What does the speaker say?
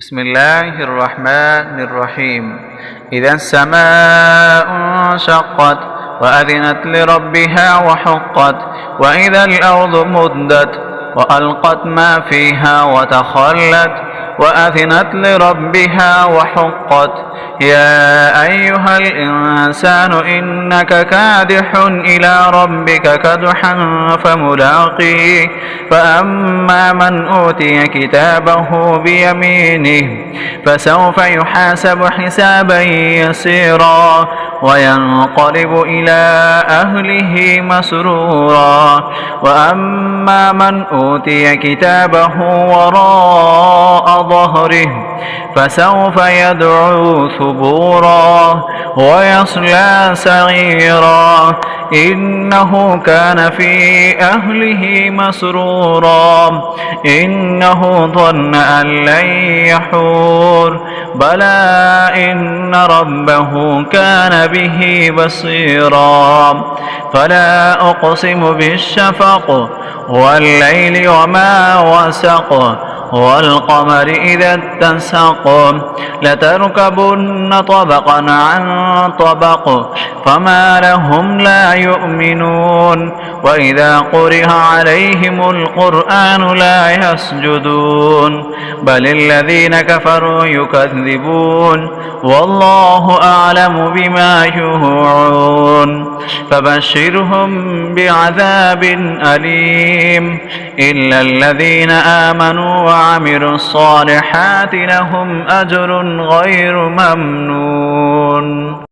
بسم الله الرحمن الرحيم. إذا السماء انشقت وأذنت لربها وحقت وإذا الأرض مدت وألقت ما فيها وتخلت وأذنت لربها وحقت يا أيها الإنسان إنك كادح إلى ربك كدحا فملاقيه فأما من أوتي كتابه بيمينه فسوف يحاسب حسابا يسيرا وينقلب إلى أهله مسرورا وأما من أوتي كتابه وراء ظهره فسوف يدعو ثبورا ويصلى سعيرا إنه كان في أهله مسرورا إنه ظن أن لن يحور بلى إن ربه كان به بصيرا فلا أقسم بالشفق والليل وما وسق والقمر إذا اتسق لتركبن طبقا عن طبق فما لهم لا يؤمنون وإذا قرئ عليهم القرآن لا يسجدون بل الذين كفروا يكذبون والله أعلم بما يوعون فبشرهم بعذاب أليم إلا الذين آمنوا وعملوا الصالحات لهم أجر غير ممنون.